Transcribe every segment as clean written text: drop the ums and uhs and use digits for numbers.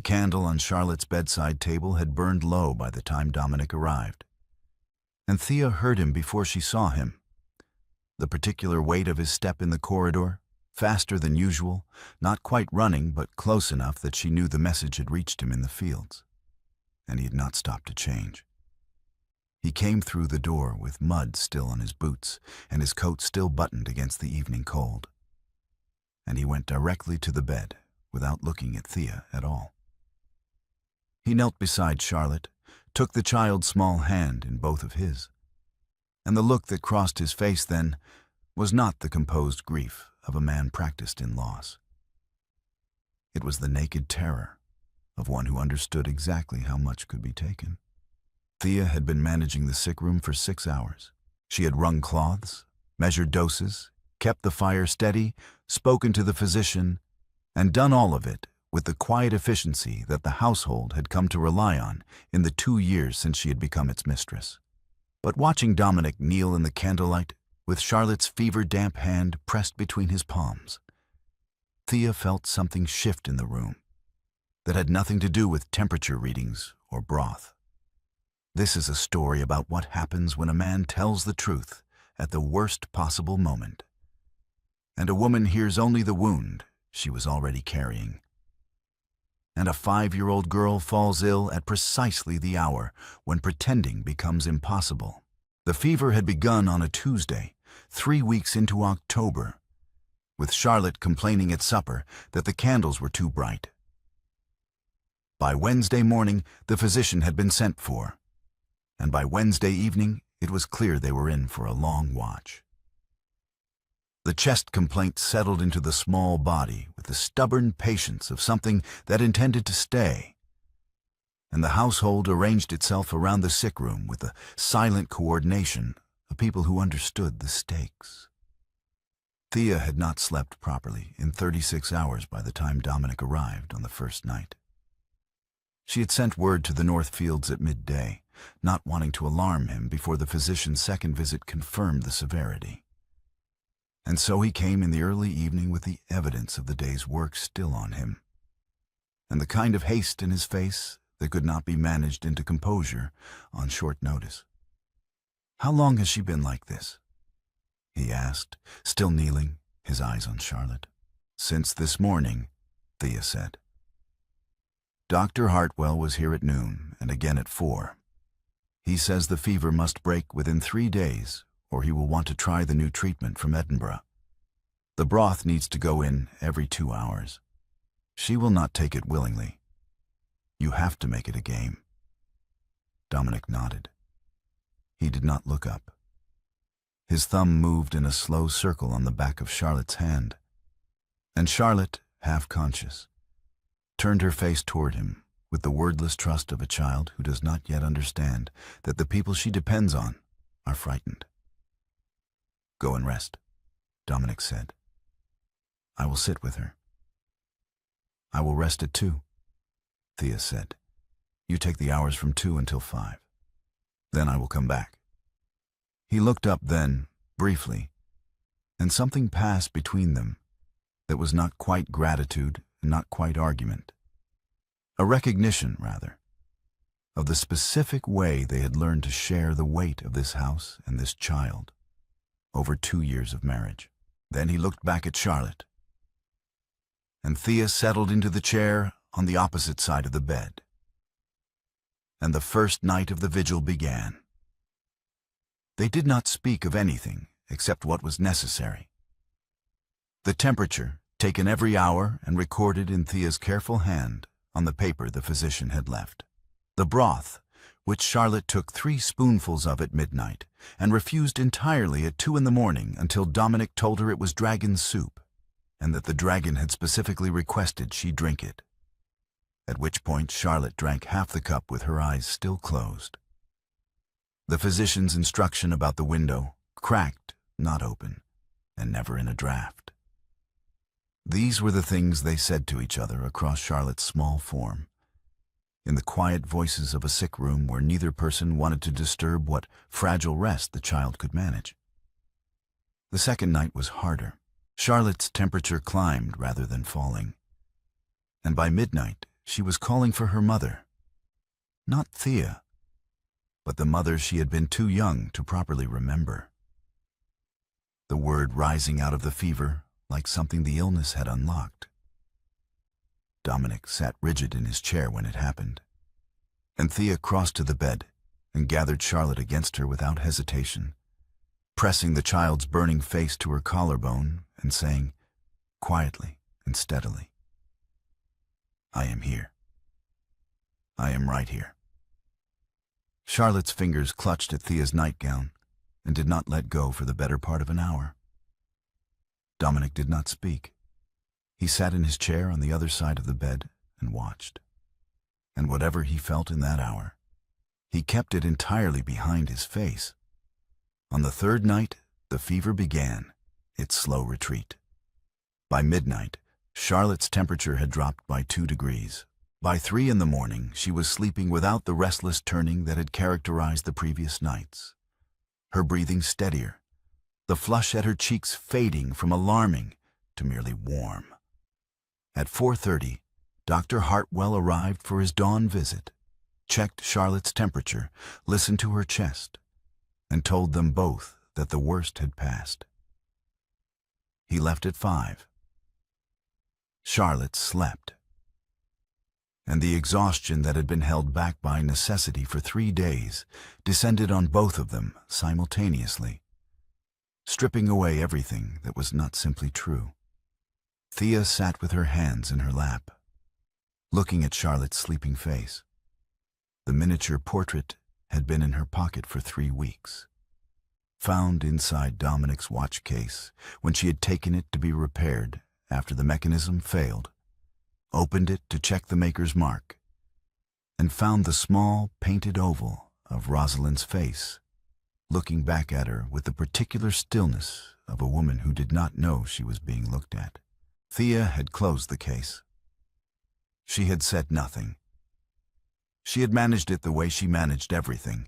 The candle on Charlotte's bedside table had burned low by the time Dominic arrived, and Thea heard him before she saw him. The particular weight of his step in the corridor, faster than usual, not quite running but close enough that she knew the message had reached him in the fields, and he had not stopped to change. He came through the door with mud still on his boots and his coat still buttoned against the evening cold, and he went directly to the bed without looking at Thea at all. He knelt beside Charlotte, took the child's small hand in both of his, and the look that crossed his face then was not the composed grief of a man practiced in loss. It was the naked terror of one who understood exactly how much could be taken. Thea had been managing the sick room for 6 hours. She had wrung cloths, measured doses, kept the fire steady, spoken to the physician, and done all of it with the quiet efficiency that the household had come to rely on in the 2 years since she had become its mistress. But watching Dominic kneel in the candlelight, with Charlotte's fever-damp hand pressed between his palms, Thea felt something shift in the room that had nothing to do with temperature readings or broth. This is a story about what happens when a man tells the truth at the worst possible moment, and a woman hears only the wound she was already carrying. And a 5-year-old girl falls ill at precisely the hour when pretending becomes impossible. The fever had begun on a Tuesday, 3 weeks into October, with Charlotte complaining at supper that the candles were too bright. By Wednesday morning, the physician had been sent for, and by Wednesday evening, it was clear they were in for a long watch. The chest complaint settled into the small body with the stubborn patience of something that intended to stay, and the household arranged itself around the sick room with the silent coordination of people who understood the stakes. Thea had not slept properly in 36 hours by the time Dominic arrived on the first night. She had sent word to the Northfields at midday, not wanting to alarm him before the physician's second visit confirmed the severity. And so he came in the early evening with the evidence of the day's work still on him, and the kind of haste in his face that could not be managed into composure on short notice. "How long has she been like this?" he asked, still kneeling, his eyes on Charlotte. "Since this morning," Thea said. "Dr. Hartwell was here at noon and again at 4. He says the fever must break within 3 days, or he will want to try the new treatment from Edinburgh. The broth needs to go in every 2 hours. She will not take it willingly. You have to make it a game." Dominic nodded. He did not look up. His thumb moved in a slow circle on the back of Charlotte's hand, and Charlotte, half conscious, turned her face toward him with the wordless trust of a child who does not yet understand that the people she depends on are frightened. "Go and rest," Dominic said. "I will sit with her." "I will rest at 2, Thea said. "You take the hours from 2 until 5. Then I will come back." He looked up then, briefly, and something passed between them that was not quite gratitude and not quite argument. A recognition, rather, of the specific way they had learned to share the weight of this house and this child over 2 years of marriage. Then he looked back at Charlotte, and Thea settled into the chair on the opposite side of the bed. And the first night of the vigil began. They did not speak of anything except what was necessary. The temperature, taken every hour and recorded in Thea's careful hand on the paper the physician had left. The broth, which Charlotte took 3 spoonfuls of at midnight and refused entirely at 2 in the morning until Dominic told her it was dragon soup and that the dragon had specifically requested she drink it, at which point Charlotte drank half the cup with her eyes still closed. The physician's instruction about the window, cracked, not open, and never in a draft. These were the things they said to each other across Charlotte's small form, in the quiet voices of a sick room where neither person wanted to disturb what fragile rest the child could manage. The second night was harder. Charlotte's temperature climbed rather than falling, and by midnight she was calling for her mother. Not Thea, but the mother she had been too young to properly remember. The word rising out of the fever like something the illness had unlocked. Dominic sat rigid in his chair when it happened, and Thea crossed to the bed and gathered Charlotte against her without hesitation, pressing the child's burning face to her collarbone and saying, quietly and steadily, "I am here. I am right here." Charlotte's fingers clutched at Thea's nightgown and did not let go for the better part of an hour. Dominic did not speak. He sat in his chair on the other side of the bed and watched. And whatever he felt in that hour, he kept it entirely behind his face. On the third night, the fever began its slow retreat. By midnight, Charlotte's temperature had dropped by 2 degrees. By 3 in the morning, she was sleeping without the restless turning that had characterized the previous nights. Her breathing steadier, the flush at her cheeks fading from alarming to merely warm. At 4:30, Dr. Hartwell arrived for his dawn visit, checked Charlotte's temperature, listened to her chest, and told them both that the worst had passed. He left at 5. Charlotte slept, and the exhaustion that had been held back by necessity for 3 days descended on both of them simultaneously, stripping away everything that was not simply true. Thea sat with her hands in her lap, looking at Charlotte's sleeping face. The miniature portrait had been in her pocket for 3 weeks, found inside Dominic's watch case when she had taken it to be repaired after the mechanism failed, opened it to check the maker's mark, and found the small painted oval of Rosalind's face, looking back at her with the particular stillness of a woman who did not know she was being looked at. Thea had closed the case. She had said nothing. She had managed it the way she managed everything,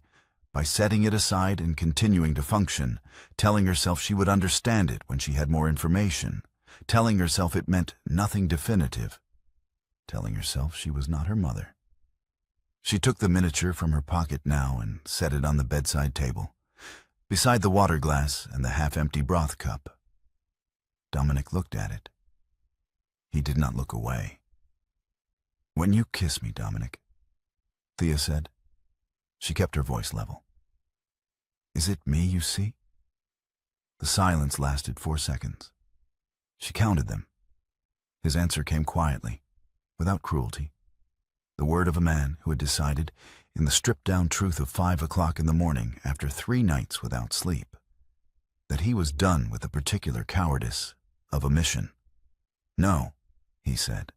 by setting it aside and continuing to function, telling herself she would understand it when she had more information, telling herself it meant nothing definitive, telling herself she was not her mother. She took the miniature from her pocket now and set it on the bedside table, beside the water glass and the half-empty broth cup. Dominic looked at it. He did not look away. "When you kiss me, Dominic," Thea said. She kept her voice level. "Is it me you see?" The silence lasted 4 seconds. She counted them. His answer came quietly, without cruelty. The word of a man who had decided, in the stripped-down truth of 5 o'clock in the morning after 3 nights without sleep, that he was done with the particular cowardice of omission. "No," he said.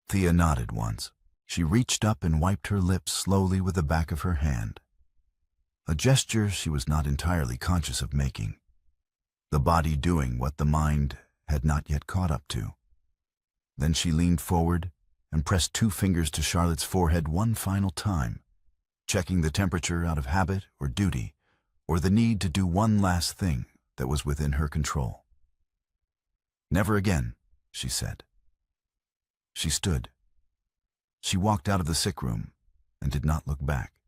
Thea nodded once. She reached up and wiped her lips slowly with the back of her hand, a gesture she was not entirely conscious of making, the body doing what the mind had not yet caught up to. Then she leaned forward and pressed 2 fingers to Charlotte's forehead one final time, checking the temperature out of habit or duty, or the need to do one last thing that was within her control. "Never again," she said. She stood. She walked out of the sick room and did not look back.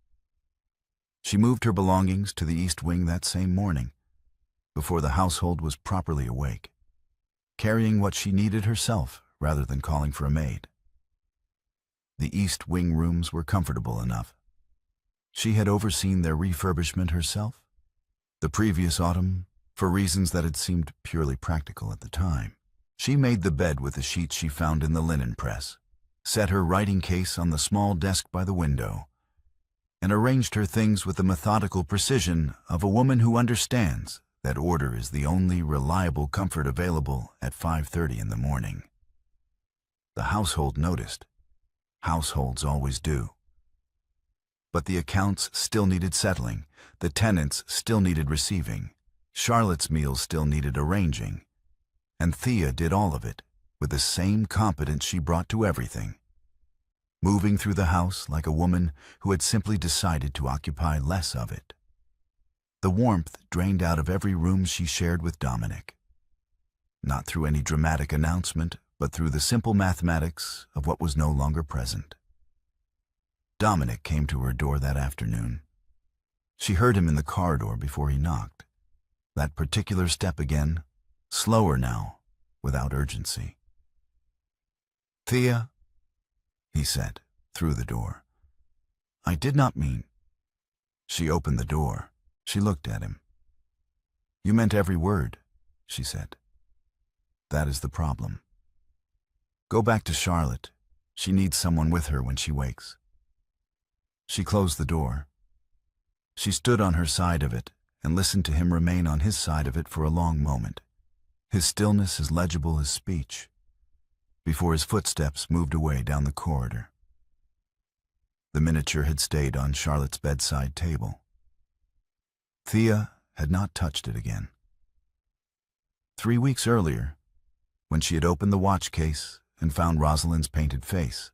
She moved her belongings to the east wing that same morning, before the household was properly awake, carrying what she needed herself rather than calling for a maid. The east wing rooms were comfortable enough. She had overseen their refurbishment herself, the previous autumn, for reasons that had seemed purely practical at the time. She made the bed with the sheets she found in the linen press, set her writing case on the small desk by the window, and arranged her things with the methodical precision of a woman who understands that order is the only reliable comfort available at 5:30 in the morning. The household noticed. Households always do. But the accounts still needed settling, the tenants still needed receiving, Charlotte's meals still needed arranging, and Thea did all of it with the same competence she brought to everything, moving through the house like a woman who had simply decided to occupy less of it. The warmth drained out of every room she shared with Dominic, not through any dramatic announcement, but through the simple mathematics of what was no longer present. Dominic came to her door that afternoon. She heard him in the corridor before he knocked. That particular step again, slower now, without urgency. "Thea," he said, through the door. "I did not mean—" She opened the door. She looked at him. "You meant every word," she said. "That is the problem. Go back to Charlotte. She needs someone with her when she wakes." She closed the door. She stood on her side of it and listened to him remain on his side of it for a long moment, his stillness as legible as speech, before his footsteps moved away down the corridor. The miniature had stayed on Charlotte's bedside table. Thea had not touched it again. 3 weeks earlier, when she had opened the watch case and found Rosalind's painted face,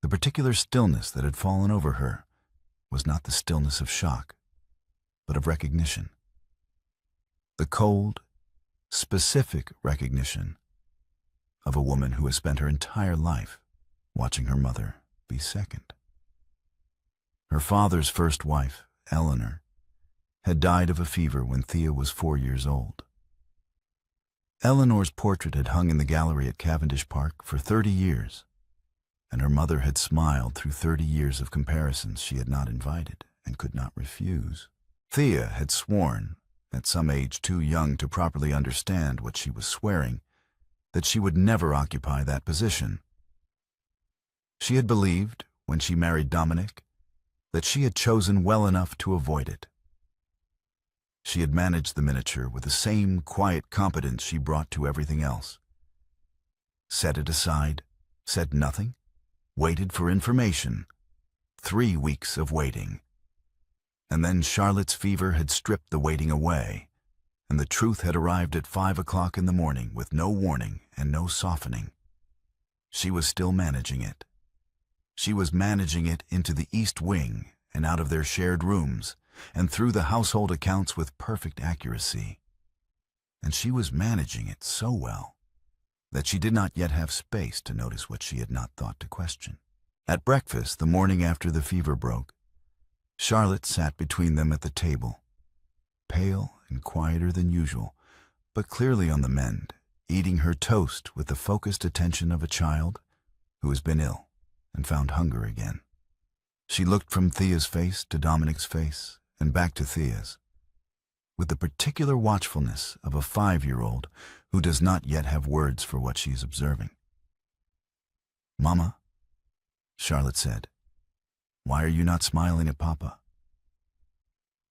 the particular stillness that had fallen over her was not the stillness of shock, but of recognition. The cold, specific recognition of a woman who has spent her entire life watching her mother be second. Her father's first wife, Eleanor, had died of a fever when Thea was 4 years old. Eleanor's portrait had hung in the gallery at Cavendish Park for 30 years, and her mother had smiled through 30 years of comparisons she had not invited and could not refuse. Thea had sworn, at some age too young to properly understand what she was swearing, that she would never occupy that position. She had believed, when she married Dominic, that she had chosen well enough to avoid it. She had managed the miniature with the same quiet competence she brought to everything else. Set it aside, said nothing, waited for information. 3 weeks of waiting. And then Charlotte's fever had stripped the waiting away, and the truth had arrived at 5 o'clock in the morning with no warning and no softening. She was still managing it. She was managing it into the East Wing and out of their shared rooms, and through the household accounts with perfect accuracy. And she was managing it so well that she did not yet have space to notice what she had not thought to question. At breakfast, the morning after the fever broke, Charlotte sat between them at the table, pale and quieter than usual, but clearly on the mend, eating her toast with the focused attention of a child who has been ill and found hunger again. She looked from Thea's face to Dominic's face and back to Thea's, with the particular watchfulness of a 5-year-old who does not yet have words for what she is observing. "Mama," Charlotte said, "why are you not smiling at Papa?"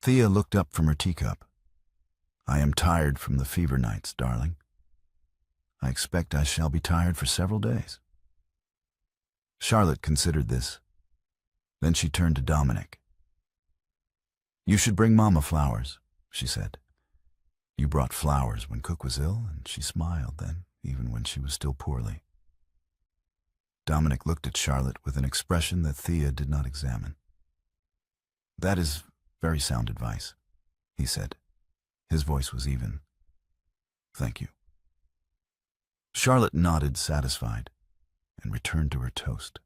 Thea looked up from her teacup. "I am tired from the fever nights, darling. I expect I shall be tired for several days." Charlotte considered this. Then she turned to Dominic. "You should bring Mama flowers," she said. "You brought flowers when Cook was ill," and she smiled then, even when she was still poorly. Dominic looked at Charlotte with an expression that Thea did not examine. "That is very sound advice," he said. His voice was even. "Thank you." Charlotte nodded, satisfied, and returned to her toast.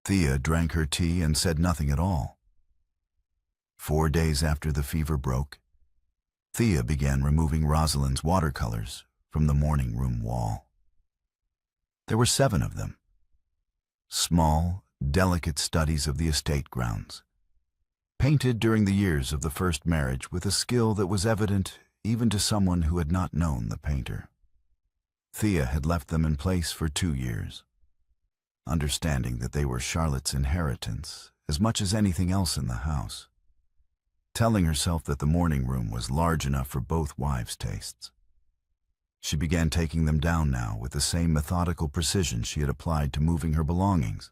Thea drank her tea and said nothing at all. 4 days after the fever broke, Thea began removing Rosalind's watercolors from the morning room wall. There were 7 of them. Small, delicate studies of the estate grounds, painted during the years of the first marriage with a skill that was evident even to someone who had not known the painter. Thea had left them in place for 2 years, understanding that they were Charlotte's inheritance as much as anything else in the house, telling herself that the morning room was large enough for both wives' tastes. She began taking them down now with the same methodical precision she had applied to moving her belongings,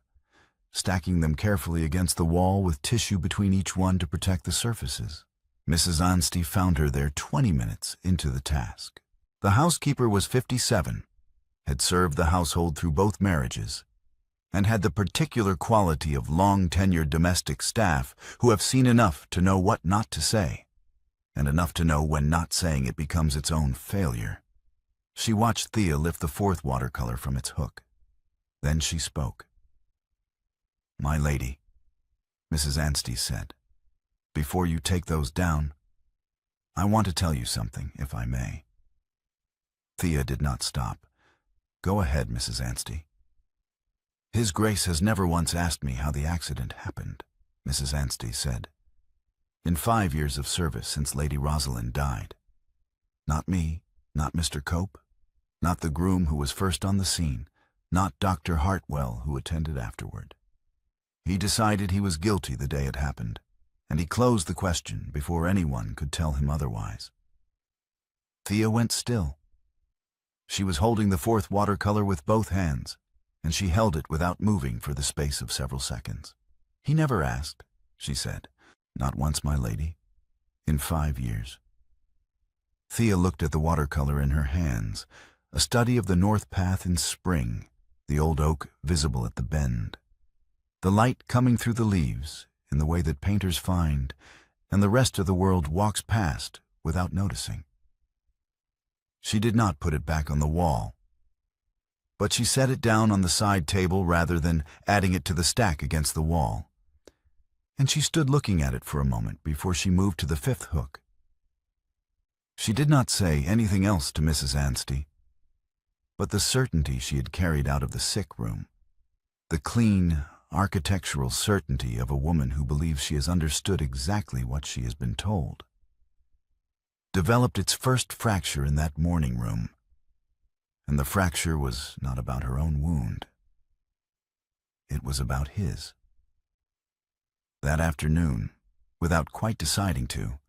stacking them carefully against the wall with tissue between each one to protect the surfaces. Mrs. Anstey found her there 20 minutes into the task. The housekeeper was 57, had served the household through both marriages, and had the particular quality of long-tenured domestic staff who have seen enough to know what not to say, and enough to know when not saying it becomes its own failure. She watched Thea lift the fourth watercolor from its hook. Then she spoke. "My lady," Mrs. Anstey said, "before you take those down, I want to tell you something, if I may." Thea did not stop. "Go ahead, Mrs. Anstey." "His Grace has never once asked me how the accident happened," Mrs. Anstey said. "In 5 years of service since Lady Rosalind died. Not me, not Mr. Cope, not the groom who was first on the scene, not Dr. Hartwell who attended afterward. He decided he was guilty the day it happened, and he closed the question before anyone could tell him otherwise." Thea went still. She was holding the fourth watercolor with both hands, and she held it without moving for the space of several seconds. "He never asked," she said. "Not once, my lady. In 5 years." Thea looked at the watercolor in her hands, a study of the north path in spring, the old oak visible at the bend, the light coming through the leaves in the way that painters find, and the rest of the world walks past without noticing. She did not put it back on the wall, but she set it down on the side table rather than adding it to the stack against the wall, and she stood looking at it for a moment before she moved to the fifth hook. She did not say anything else to Mrs. Anstey, but the certainty she had carried out of the sick room, the clean, architectural certainty of a woman who believes she has understood exactly what she has been told, developed its first fracture in that morning room, and the fracture was not about her own wound. It was about his. That afternoon, without quite deciding to,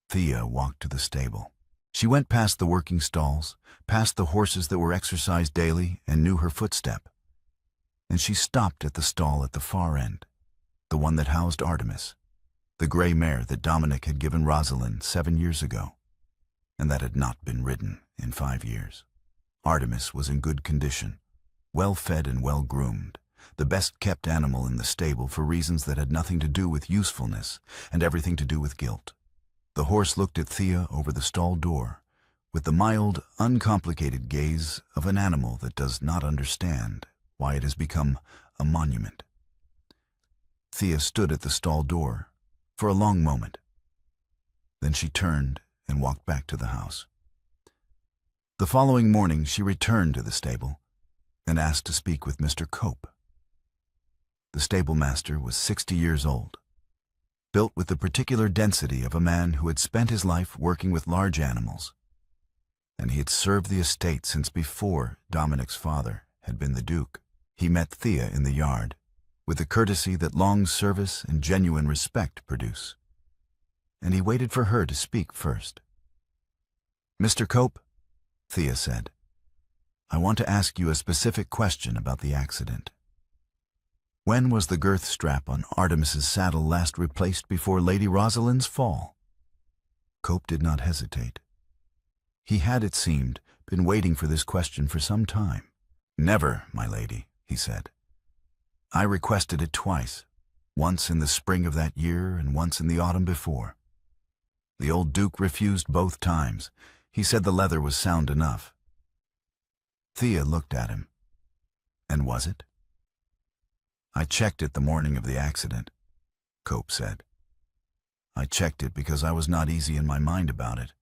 Thea walked to the stable. She went past the working stalls, past the horses that were exercised daily and knew her footstep, and she stopped at the stall at the far end, the one that housed Artemis, the gray mare that Dominic had given Rosalind 7 years ago, and that had not been ridden in 5 years. Artemis was in good condition, well-fed and well-groomed, the best-kept animal in the stable for reasons that had nothing to do with usefulness and everything to do with guilt. The horse looked at Thea over the stall door with the mild, uncomplicated gaze of an animal that does not understand why it has become a monument. Thea stood at the stall door for a long moment. Then she turned and walked back to the house. The following morning she returned to the stable and asked to speak with Mr. Cope. The stable master was 60 years old, built with the particular density of a man who had spent his life working with large animals, and he had served the estate since before Dominic's father had been the Duke. He met Thea in the yard, with the courtesy that long service and genuine respect produce, and he waited for her to speak first. "Mr. Cope," Thea said, "I want to ask you a specific question about the accident. When was the girth strap on Artemis's saddle last replaced before Lady Rosalind's fall?" Cope did not hesitate. He had, it seemed, been waiting for this question for some time. "Never, my lady," he said. "I requested it twice, once in the spring of that year and once in the autumn before. The old Duke refused both times. He said the leather was sound enough." Thea looked at him. "And was it?" "I checked it the morning of the accident," Cope said. "I checked it because I was not easy in my mind about it.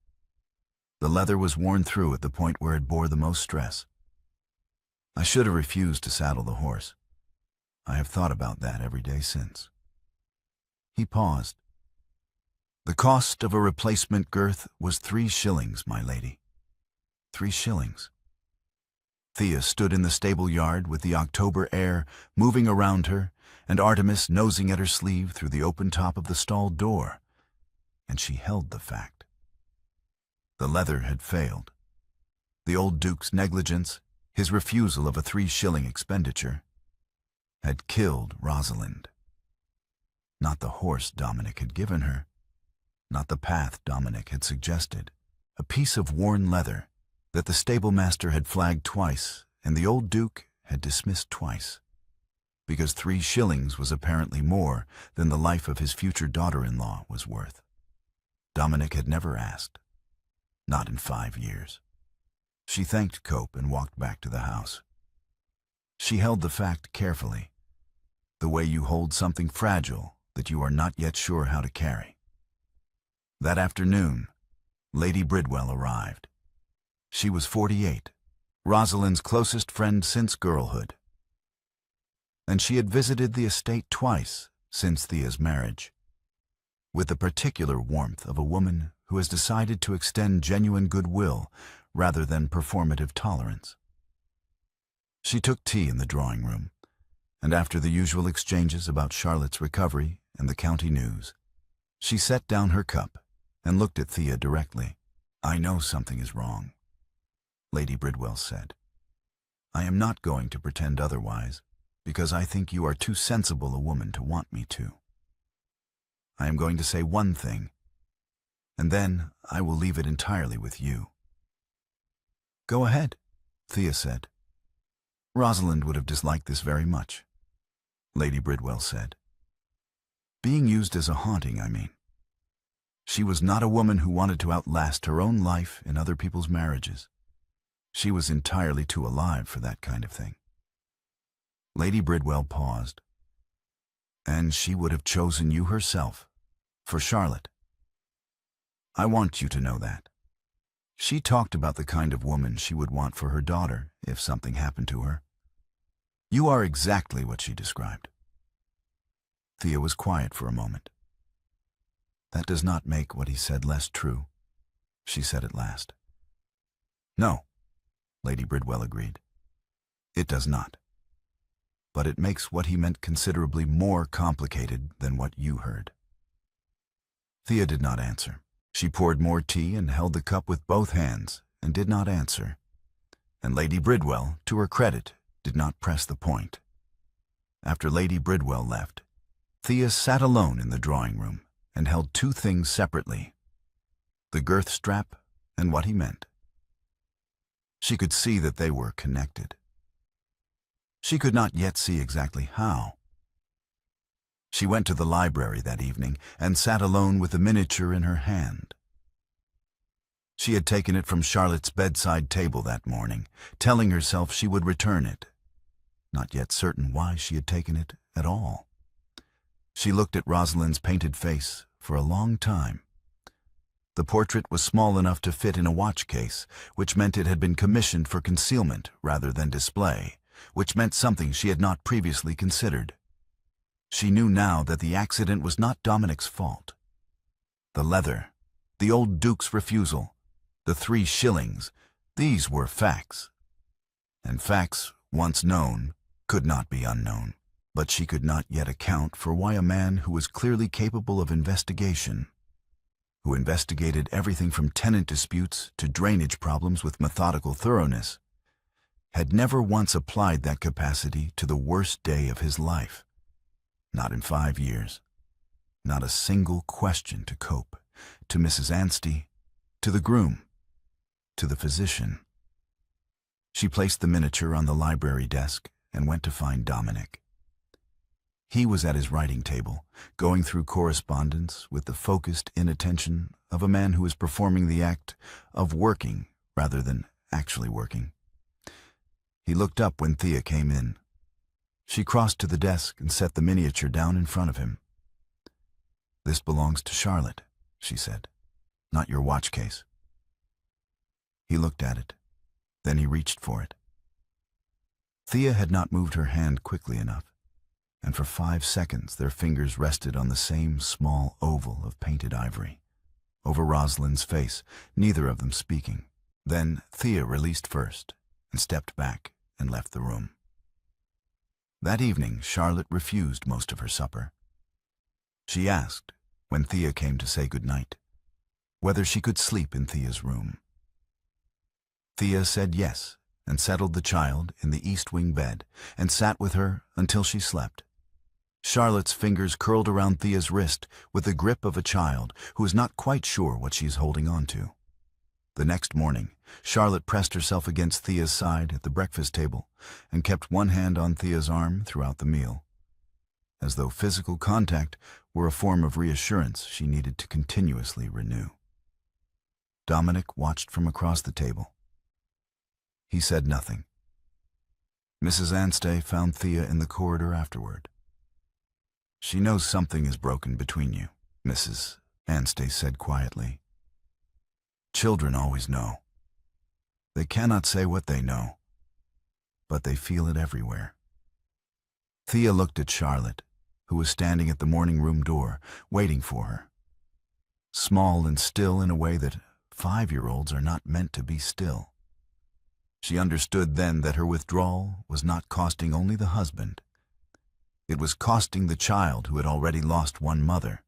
The leather was worn through at the point where it bore the most stress. I should have refused to saddle the horse. I have thought about that every day since." He paused. "The cost of a replacement girth was 3 shillings, my lady. 3 shillings. Thea stood in the stable yard with the October air moving around her and Artemis nosing at her sleeve through the open top of the stall door, and she held the fact. The leather had failed. The old Duke's negligence, his refusal of a 3-shilling expenditure, had killed Rosalind. Not the horse Dominic had given her, not the path Dominic had suggested. A piece of worn leather that the stable master had flagged twice and the old Duke had dismissed twice, because 3 shillings was apparently more than the life of his future daughter-in-law was worth. Dominic had never asked, not in 5 years. She thanked Cope and walked back to the house. She held the fact carefully, the way you hold something fragile that you are not yet sure how to carry. That afternoon, Lady Bridwell arrived. She was 48, Rosalind's closest friend since girlhood. And she had visited the estate twice since Thea's marriage, with the particular warmth of a woman who has decided to extend genuine goodwill rather than performative tolerance. She took tea in the drawing room, and after the usual exchanges about Charlotte's recovery and the county news, she set down her cup and looked at Thea directly. "I know something is wrong," Lady Bridwell said. "I am not going to pretend otherwise, because I think you are too sensible a woman to want me to. I am going to say one thing, and then I will leave it entirely with you." "Go ahead," Thea said. "Rosalind would have disliked this very much," Lady Bridwell said. "Being used as a haunting, I mean. She was not a woman who wanted to outlast her own life in other people's marriages. She was entirely too alive for that kind of thing." Lady Bridwell paused. "And she would have chosen you herself, for Charlotte. I want you to know that. She talked about the kind of woman she would want for her daughter if something happened to her. You are exactly what she described." Thea was quiet for a moment. "That does not make what he said less true," she said at last. "No," Lady Bridwell agreed. "It does not. But it makes what he meant considerably more complicated than what you heard." Thea did not answer. She poured more tea and held the cup with both hands and did not answer. And Lady Bridwell, to her credit, did not press the point. After Lady Bridwell left, Thea sat alone in the drawing room and held two things separately: the girth strap and what he meant. She could see that they were connected. She could not yet see exactly how. She went to the library that evening and sat alone with the miniature in her hand. She had taken it from Charlotte's bedside table that morning, telling herself she would return it, not yet certain why she had taken it at all. She looked at Rosalind's painted face for a long time. The portrait was small enough to fit in a watch case, which meant it had been commissioned for concealment rather than display, which meant something she had not previously considered. She knew now that the accident was not Dominic's fault. The leather, the old Duke's refusal, the 3 shillings, these were facts. And facts, once known, could not be unknown. But she could not yet account for why a man who was clearly capable of investigation, who investigated everything from tenant disputes to drainage problems with methodical thoroughness, had never once applied that capacity to the worst day of his life. Not in 5 years. Not a single question to Cope, to Mrs. Anstey, to the groom, to the physician. She placed the miniature on the library desk and went to find Dominic. He was at his writing table, going through correspondence with the focused inattention of a man who is performing the act of working rather than actually working. He looked up when Thea came in. She crossed to the desk and set the miniature down in front of him. "This belongs to Charlotte," she said, "not your watch case." He looked at it. Then he reached for it. Thea had not moved her hand quickly enough, and for 5 seconds their fingers rested on the same small oval of painted ivory, over Rosalind's face, neither of them speaking. Then Thea released first and stepped back and left the room. That evening, Charlotte refused most of her supper. She asked, when Thea came to say goodnight, whether she could sleep in Thea's room. Thea said yes, and settled the child in the east wing bed and sat with her until she slept. Charlotte's fingers curled around Thea's wrist with the grip of a child who is not quite sure what she is holding on to. The next morning, Charlotte pressed herself against Thea's side at the breakfast table and kept one hand on Thea's arm throughout the meal, as though physical contact were a form of reassurance she needed to continuously renew. Dominic watched from across the table. He said nothing. Mrs. Anstey found Thea in the corridor afterward. "She knows something is broken between you," Mrs. Anstey said quietly. "Children always know. They cannot say what they know, but they feel it everywhere." Thea looked at Charlotte, who was standing at the morning room door, waiting for her. Small and still in a way that 5-year-olds are not meant to be still. She understood then that her withdrawal was not costing only the husband. It was costing the child who had already lost one mother,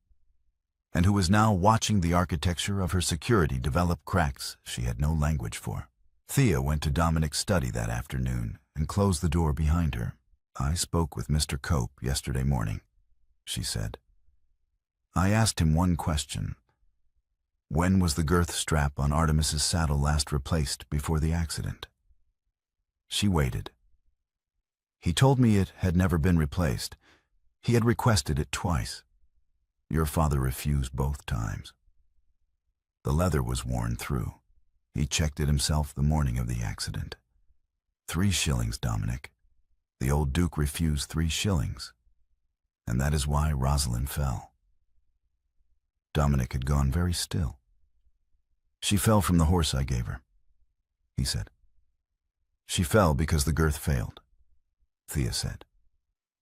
and who was now watching the architecture of her security develop cracks she had no language for. Thea went to Dominic's study that afternoon and closed the door behind her. "I spoke with Mr. Cope yesterday morning," she said. "I asked him one question. When was the girth strap on Artemis's saddle last replaced before the accident?" She waited. "He told me it had never been replaced. He had requested it twice. Your father refused both times. The leather was worn through. He checked it himself the morning of the accident. 3 shillings, Dominic. The old Duke refused 3 shillings, and that is why Rosalind fell." Dominic had gone very still. "She fell from the horse I gave her," he said. "She fell because the girth failed," Thea said.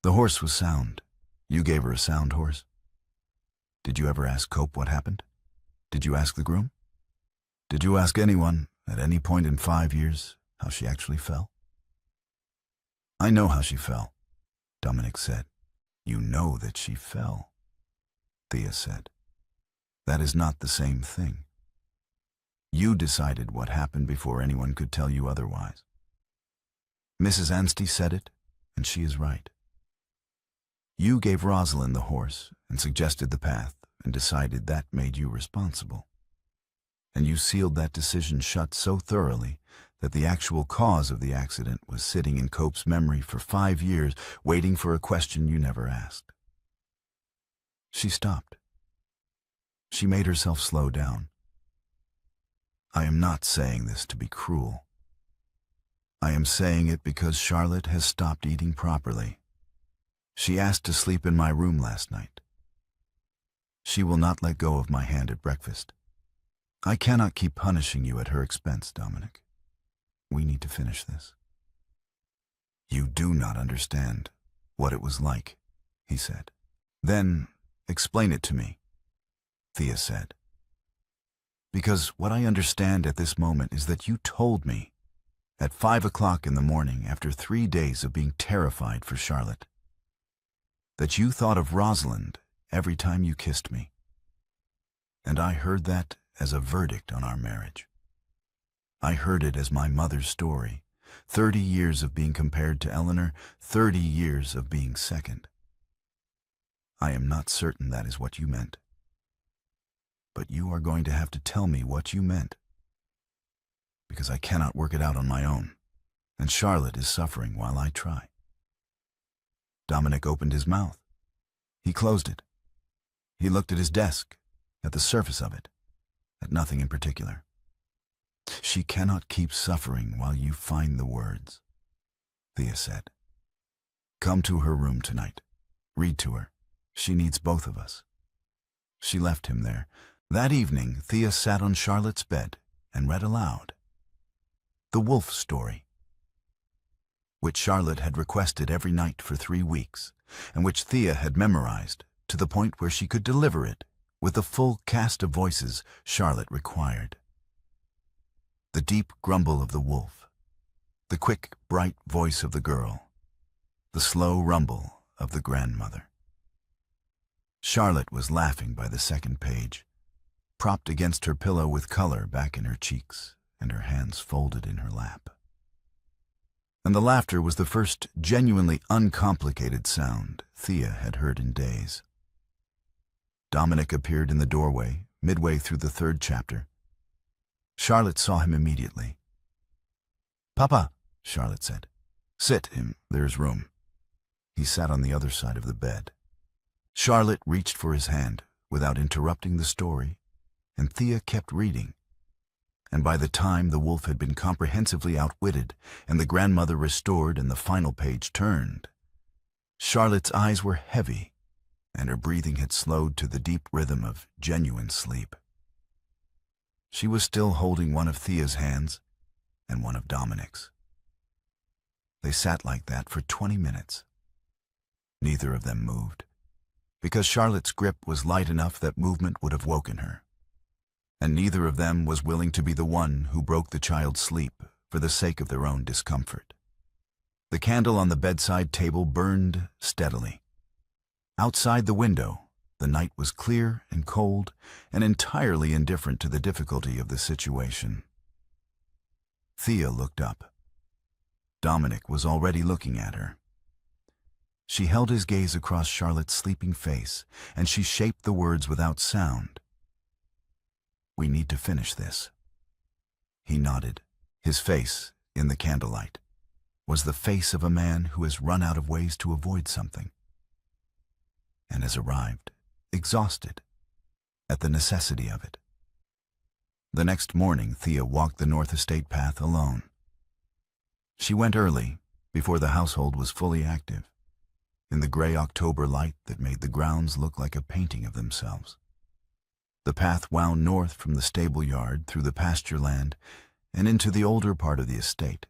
"The horse was sound. You gave her a sound horse. Did you ever ask Cope what happened? Did you ask the groom? Did you ask anyone, at any point in 5 years, how she actually fell?" "I know how she fell," Dominic said. "You know that she fell," Thea said. "That is not the same thing. You decided what happened before anyone could tell you otherwise. Mrs. Anstey said it, and she is right. You gave Rosalind the horse and suggested the path and decided that made you responsible. And you sealed that decision shut so thoroughly that the actual cause of the accident was sitting in Cope's memory for 5 years, waiting for a question you never asked." She stopped. She made herself slow down. "I am not saying this to be cruel. I am saying it because Charlotte has stopped eating properly. She asked to sleep in my room last night. She will not let go of my hand at breakfast. I cannot keep punishing you at her expense, Dominic. We need to finish this." "You do not understand what it was like," he said. "Then explain it to me," Thea said. "Because what I understand at this moment is that you told me at 5 o'clock in the morning, after 3 days of being terrified for Charlotte, that you thought of Rosalind every time you kissed me. And I heard that as a verdict on our marriage. I heard it as my mother's story, 30 years of being compared to Eleanor, 30 years of being second. I am not certain that is what you meant. But you are going to have to tell me what you meant, because I cannot work it out on my own, and Charlotte is suffering while I try." Dominic opened his mouth. He closed it. He looked at his desk, at the surface of it, at nothing in particular. "She cannot keep suffering while you find the words," Thea said. "Come to her room tonight. Read to her. She needs both of us." She left him there. That evening, Thea sat on Charlotte's bed and read aloud The Wolf Story, which Charlotte had requested every night for 3 weeks, and which Thea had memorized to the point where she could deliver it with the full cast of voices Charlotte required. The deep grumble of the wolf, the quick, bright voice of the girl, the slow rumble of the grandmother. Charlotte was laughing by the second page, propped against her pillow with color back in her cheeks and her hands folded in her lap. And the laughter was the first genuinely uncomplicated sound Thea had heard in days. Dominic appeared in the doorway midway through the 3rd chapter. Charlotte saw him immediately. "Papa," Charlotte said. "Sit him, there's room." He sat on the other side of the bed. Charlotte reached for his hand without interrupting the story, and Thea kept reading. and by the time the wolf had been comprehensively outwitted and the grandmother restored and the final page turned, Charlotte's eyes were heavy, and her breathing had slowed to the deep rhythm of genuine sleep. She was still holding one of Thea's hands and one of Dominic's. They sat like that for 20 minutes. Neither of them moved, because Charlotte's grip was light enough that movement would have woken her. And neither of them was willing to be the one who broke the child's sleep for the sake of their own discomfort. The candle on the bedside table burned steadily. Outside the window, the night was clear and cold and entirely indifferent to the difficulty of the situation. Thea looked up. Dominic was already looking at her. She held his gaze across Charlotte's sleeping face, and she shaped the words without sound. "We need to finish this." He nodded. His face, in the candlelight, was the face of a man who has run out of ways to avoid something, and has arrived, exhausted, at the necessity of it. The next morning, Thea walked the North Estate path alone. She went early, before the household was fully active, in the gray October light that made the grounds look like a painting of themselves. The path wound north from the stable yard through the pasture land and into the older part of the estate,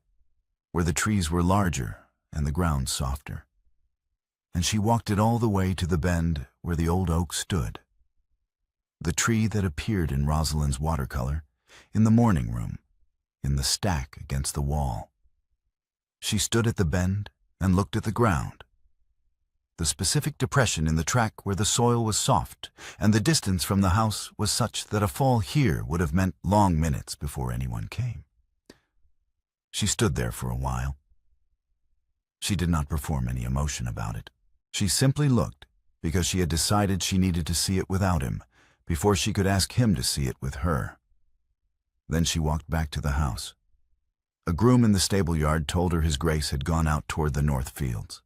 where the trees were larger and the ground softer. And she walked it all the way to the bend where the old oak stood, the tree that appeared in Rosalind's watercolor, in the morning room, in the stack against the wall. She stood at the bend and looked at the ground, the specific depression in the track where the soil was soft, and the distance from the house was such that a fall here would have meant long minutes before anyone came. She stood there for a while. She did not perform any emotion about it. She simply looked because she had decided she needed to see it without him before she could ask him to see it with her. Then she walked back to the house. A groom in the stable yard told her His Grace had gone out toward the north fields.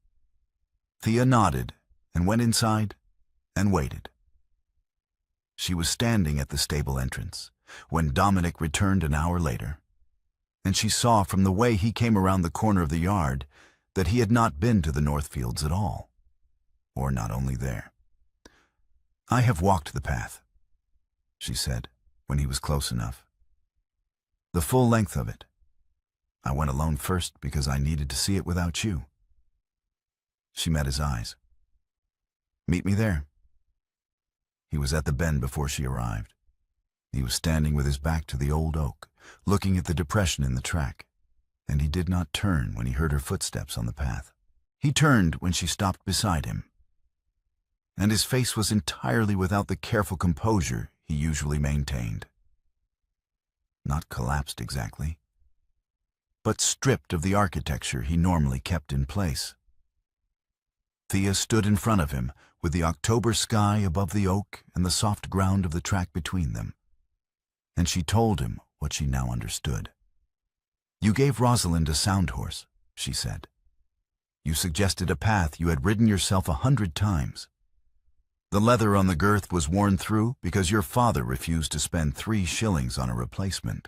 Thea nodded and went inside and waited. She was standing at the stable entrance when Dominic returned an hour later, and she saw from the way he came around the corner of the yard that he had not been to the north fields at all, or not only there. "I have walked the path," she said when he was close enough. "The full length of it. I went alone first because I needed to see it without you." She met his eyes. "Meet me there." He was at the bend before she arrived. He was standing with his back to the old oak, looking at the depression in the track, and he did not turn when he heard her footsteps on the path. He turned when she stopped beside him, and his face was entirely without the careful composure he usually maintained. Not collapsed exactly, but stripped of the architecture he normally kept in place. Thea stood in front of him, with the October sky above the oak and the soft ground of the track between them, and she told him what she now understood. "You gave Rosalind a sound horse," she said. "You suggested a path you had ridden yourself 100 times. The leather on the girth was worn through because your father refused to spend 3 shillings on a replacement,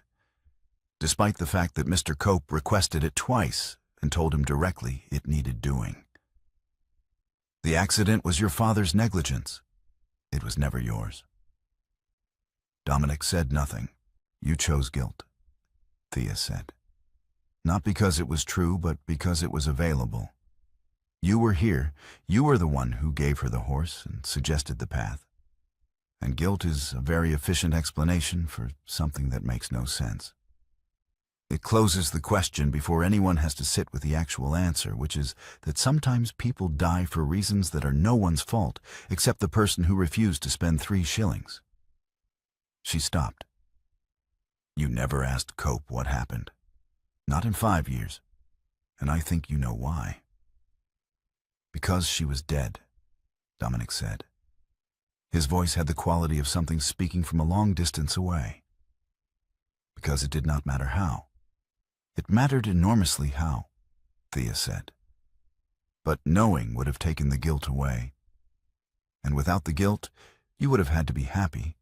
despite the fact that Mr. Cope requested it twice and told him directly it needed doing. The accident was your father's negligence. It was never yours." Dominic said nothing. "You chose guilt," Thea said. "Not because it was true, but because it was available. You were here. You were the one who gave her the horse and suggested the path. And guilt is a very efficient explanation for something that makes no sense. It closes the question before anyone has to sit with the actual answer, which is that sometimes people die for reasons that are no one's fault except the person who refused to spend 3 shillings. She stopped. "You never asked Cope what happened. Not in 5 years. And I think you know why." "Because she was dead," Dominic said. His voice had the quality of something speaking from a long distance away. "Because it did not matter how." "It mattered enormously how," Thea said. "But knowing would have taken the guilt away. And without the guilt, you would have had to be happy.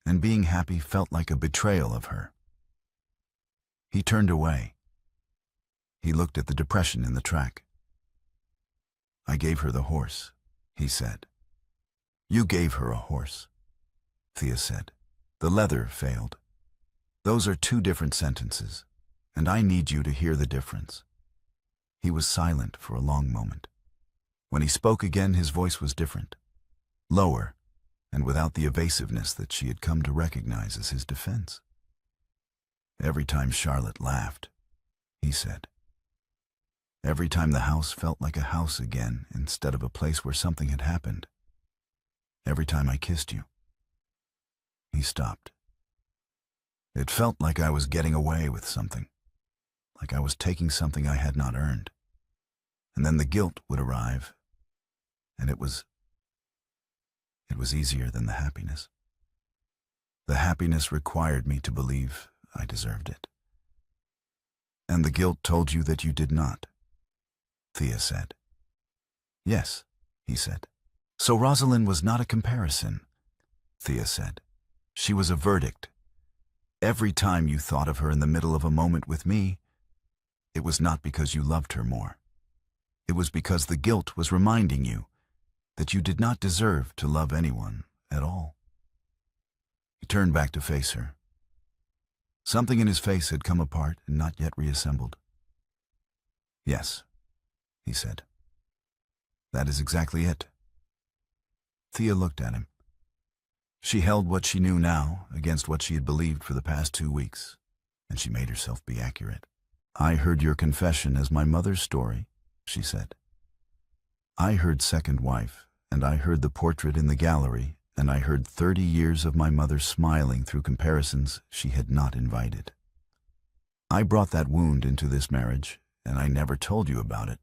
And being happy felt like a betrayal of her. He turned away. He looked at the depression in the track. "I gave her the horse," he said. "You gave her a horse," Thea said. "The leather failed. Those are two different sentences, and I need you to hear the difference." He was silent for a long moment. When he spoke again, his voice was different, lower, and without the evasiveness that she had come to recognize as his defense. "Every time Charlotte laughed," he said. "Every time the house felt like a house again instead of a place where something had happened. Every time I kissed you." He stopped. "It felt like I was getting away with something, like I was taking something I had not earned. And then the guilt would arrive, and it was easier than the happiness. The happiness required me to believe I deserved it. And the guilt told you that you did not," Thea said. "Yes," he said. "So Rosalind was not a comparison," Thea said. "She was a verdict. Every time you thought of her in the middle of a moment with me, it was not because you loved her more. It was because the guilt was reminding you that you did not deserve to love anyone at all." He turned back to face her. Something in his face had come apart and not yet reassembled. "Yes," he said. "That is exactly it." Thea looked at him. She held what she knew now against what she had believed for the past 2 weeks, and she made herself be accurate. "I heard your confession as my mother's story," she said. "I heard second wife, and I heard the portrait in the gallery, and I heard 30 years of my mother smiling through comparisons she had not invited. I brought that wound into this marriage, and I never told you about it,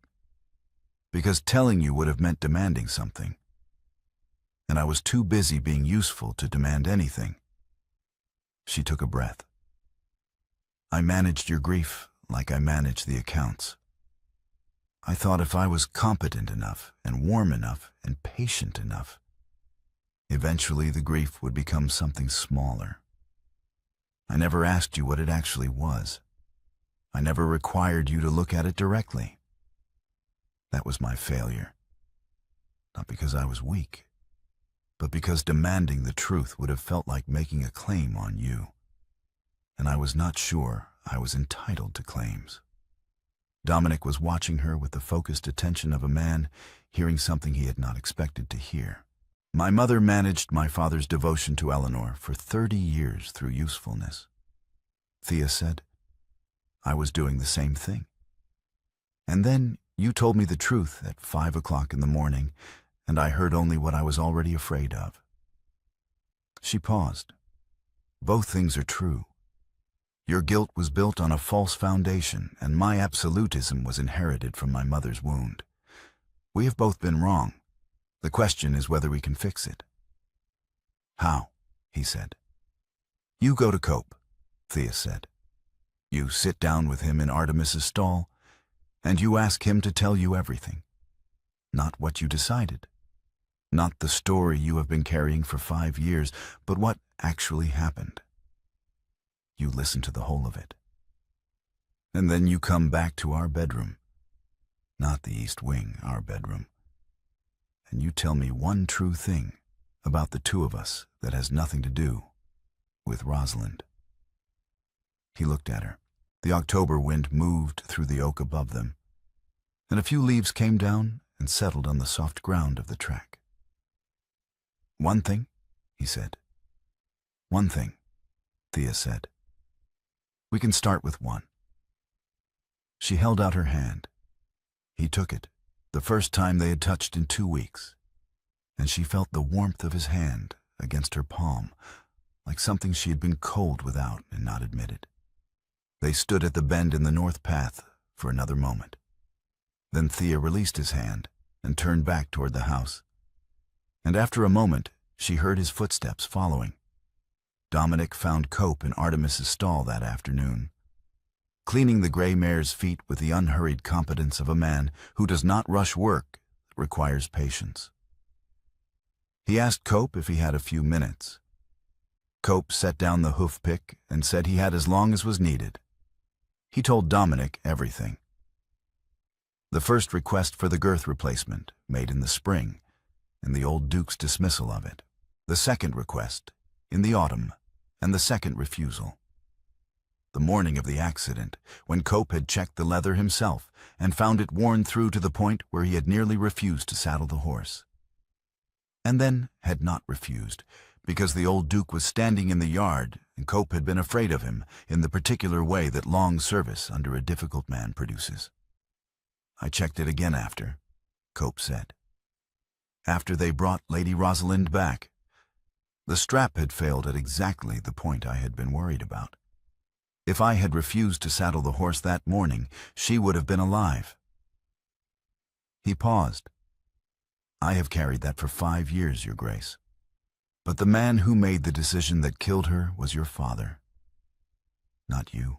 because telling you would have meant demanding something. And I was too busy being useful to demand anything." She took a breath. "I managed your grief like I managed the accounts. I thought if I was competent enough and warm enough and patient enough, eventually the grief would become something smaller. I never asked you what it actually was. I never required you to look at it directly. That was my failure. Not because I was weak, but because demanding the truth would have felt like making a claim on you. And I was not sure I was entitled to claims." Dominic was watching her with the focused attention of a man hearing something he had not expected to hear. "My mother managed my father's devotion to Eleanor for 30 years through usefulness," Thea said. "I was doing the same thing. And then you told me the truth at 5 o'clock in the morning, and I heard only what I was already afraid of." She paused. "Both things are true. Your guilt was built on a false foundation, and my absolutism was inherited from my mother's wound. We have both been wrong. The question is whether we can fix it." "How?" he said. "You go to Cope," Thea said. "You sit down with him in Artemis's stall, and you ask him to tell you everything. Not what you decided. Not the story you have been carrying for 5 years, but what actually happened. You listen to the whole of it. And then you come back to our bedroom. Not the East Wing, our bedroom. And you tell me one true thing about the two of us that has nothing to do with Rosalind." He looked at her. The October wind moved through the oak above them, and a few leaves came down and settled on the soft ground of the track. "One thing," he said. "One thing," Thea said. "We can start with one." She held out her hand. He took it, the first time they had touched in 2 weeks, and she felt the warmth of his hand against her palm, like something she had been cold without and not admitted. They stood at the bend in the north path for another moment. Then Thea released his hand and turned back toward the house. And after a moment, she heard his footsteps following. Dominic found Cope in Artemis's stall that afternoon, cleaning the gray mare's feet with the unhurried competence of a man who does not rush work that requires patience. He asked Cope if he had a few minutes. Cope set down the hoof pick and said he had as long as was needed. He told Dominic everything. The first request for the girth replacement, made in the spring, and the old Duke's dismissal of it. The second request, in the autumn, and the second refusal. The morning of the accident, when Cope had checked the leather himself and found it worn through to the point where he had nearly refused to saddle the horse. And then had not refused, because the old Duke was standing in the yard and Cope had been afraid of him in the particular way that long service under a difficult man produces. I checked it again after, Cope said. After they brought Lady Rosalind back. The strap had failed at exactly the point I had been worried about. If I had refused to saddle the horse that morning, she would have been alive. He paused. I have carried that for 5 years, Your Grace. But the man who made the decision that killed her was your father, not you.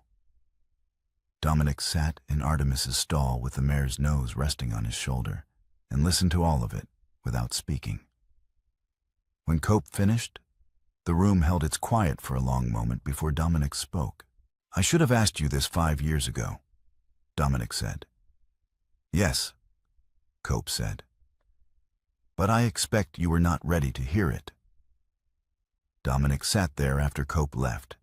Dominic sat in Artemis's stall with the mare's nose resting on his shoulder and listened to all of it without speaking. When Cope finished, the room held its quiet for a long moment before Dominic spoke. I should have asked you this 5 years ago, Dominic said. Yes, Cope said. But I expect you were not ready to hear it. Dominic sat there after Cope left,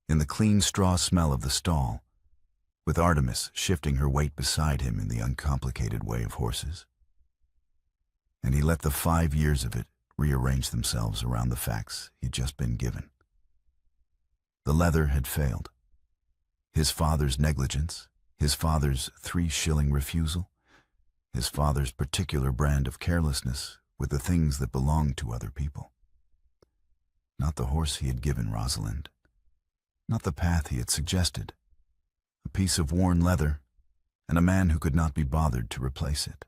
in the clean straw smell of the stall, with Artemis shifting her weight beside him in the uncomplicated way of horses. And he let the 5 years of it rearrange themselves around the facts he'd just been given. The leather had failed. His father's negligence, his father's 3-shilling refusal, his father's particular brand of carelessness with the things that belonged to other people. Not the horse he had given Rosalind, not the path he had suggested, a piece of worn leather, and a man who could not be bothered to replace it.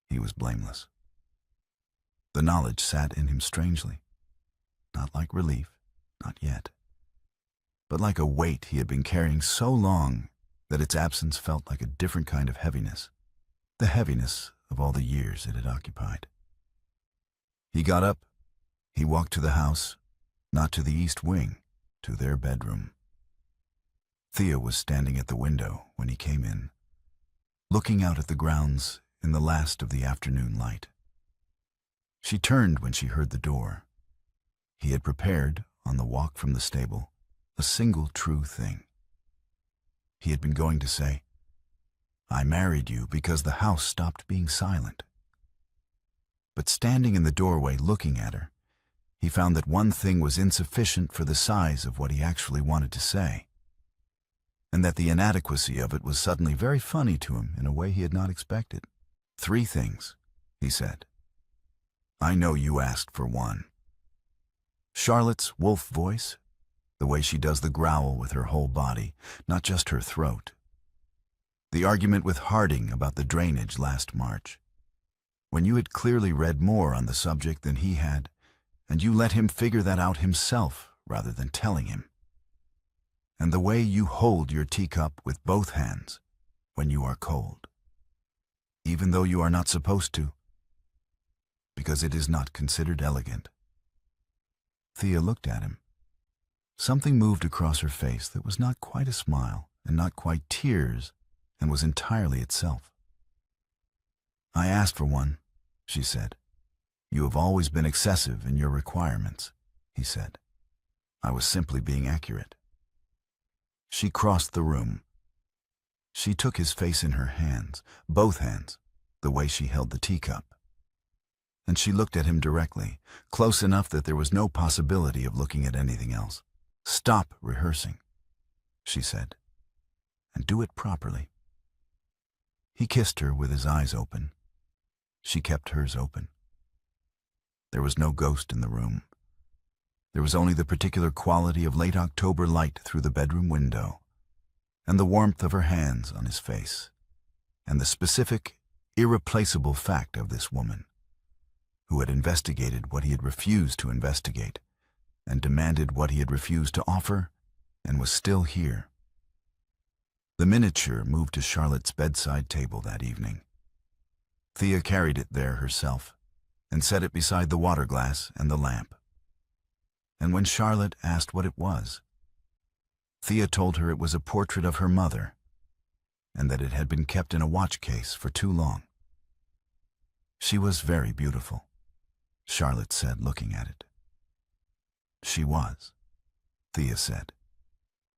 He was blameless. The knowledge sat in him strangely, not like relief, not yet, but like a weight he had been carrying so long that its absence felt like a different kind of heaviness, the heaviness of all the years it had occupied. He got up. He walked to the house, not to the east wing, to their bedroom. Thea was standing at the window when he came in, looking out at the grounds in the last of the afternoon light. She turned when she heard the door. He had prepared, on the walk from the stable, a single true thing. He had been going to say, I married you because the house stopped being silent. But standing in the doorway looking at her, he found that one thing was insufficient for the size of what he actually wanted to say, and that the inadequacy of it was suddenly very funny to him in a way he had not expected. 3 things, he said. I know you asked for one. Charlotte's wolf voice, the way she does the growl with her whole body, not just her throat. The argument with Harding about the drainage last March, when you had clearly read more on the subject than he had, and you let him figure that out himself rather than telling him. And the way you hold your teacup with both hands when you are cold, even though you are not supposed to, because it is not considered elegant. Thea looked at him. Something moved across her face that was not quite a smile and not quite tears and was entirely itself. I asked for one, she said. You have always been excessive in your requirements, he said. I was simply being accurate. She crossed the room. She took his face in her hands, both hands, the way she held the teacup. And she looked at him directly, close enough that there was no possibility of looking at anything else. Stop rehearsing, she said, and do it properly. He kissed her with his eyes open. She kept hers open. There was no ghost in the room. There was only the particular quality of late October light through the bedroom window, and the warmth of her hands on his face, and the specific, irreplaceable fact of this woman, who had investigated what he had refused to investigate, and demanded what he had refused to offer, and was still here. The miniature moved to Charlotte's bedside table that evening. Thea carried it there herself, and set it beside the water glass and the lamp. And when Charlotte asked what it was, Thea told her it was a portrait of her mother, and that it had been kept in a watch case for too long. She was very beautiful, Charlotte said, looking at it. She was, Thea said.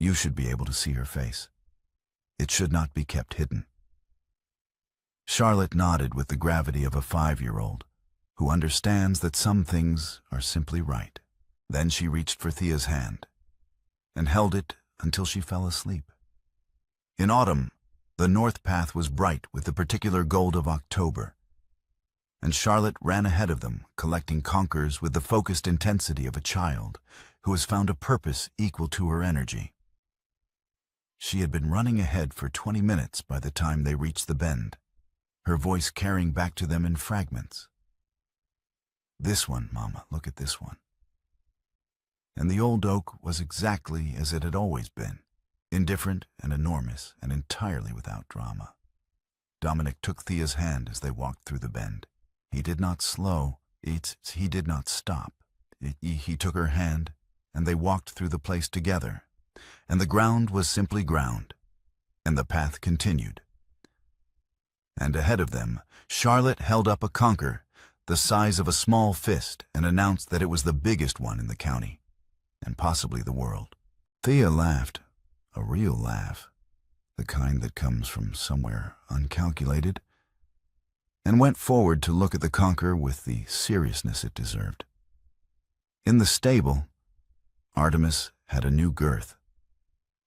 You should be able to see her face. It should not be kept hidden. Charlotte nodded with the gravity of a 5-year-old who understands that some things are simply right. Then she reached for Thea's hand and held it until she fell asleep. In autumn, the north path was bright with the particular gold of October, and Charlotte ran ahead of them, collecting conkers with the focused intensity of a child who has found a purpose equal to her energy. She had been running ahead for 20 minutes by the time they reached the bend, her voice carrying back to them in fragments. This one, Mama, look at this one. And the old oak was exactly as it had always been, indifferent and enormous and entirely without drama. Dominic took Thea's hand as they walked through the bend. He did not slow, he did not stop. He took her hand, and they walked through the place together, and the ground was simply ground, and the path continued. And ahead of them, Charlotte held up a conker the size of a small fist and announced that it was the biggest one in the county, and possibly the world. Thea laughed, a real laugh, the kind that comes from somewhere uncalculated, and went forward to look at the conker with the seriousness it deserved. In the stable, Artemis had a new girth.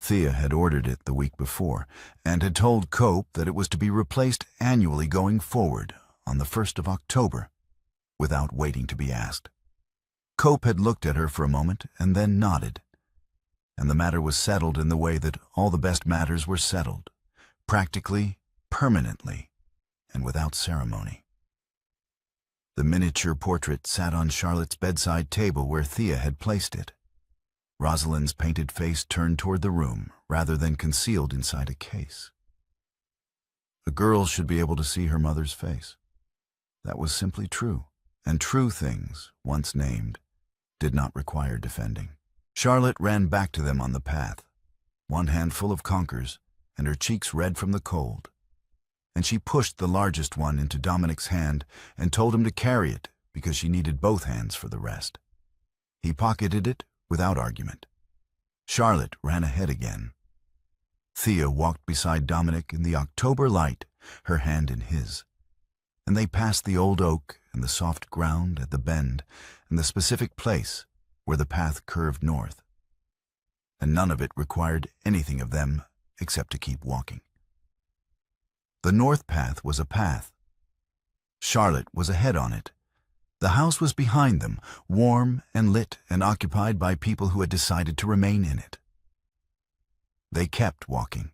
Thea had ordered it the week before and had told Cope that it was to be replaced annually going forward on the 1st of October, without waiting to be asked. Cope had looked at her for a moment and then nodded, and the matter was settled in the way that all the best matters were settled, practically, permanently, and without ceremony. The miniature portrait sat on Charlotte's bedside table where Thea had placed it. Rosalind's painted face turned toward the room rather than concealed inside a case. A girl should be able to see her mother's face. That was simply true, and true things, once named, did not require defending. Charlotte ran back to them on the path, one hand full of conkers and her cheeks red from the cold, and she pushed the largest one into Dominic's hand and told him to carry it because she needed both hands for the rest. He pocketed it without argument. Charlotte ran ahead again. Thea walked beside Dominic in the October light, her hand in his, and they passed the old oak and the soft ground at the bend and the specific place where the path curved north, and none of it required anything of them except to keep walking. The north path was a path. Charlotte was ahead on it. The house was behind them, warm and lit and occupied by people who had decided to remain in it. They kept walking.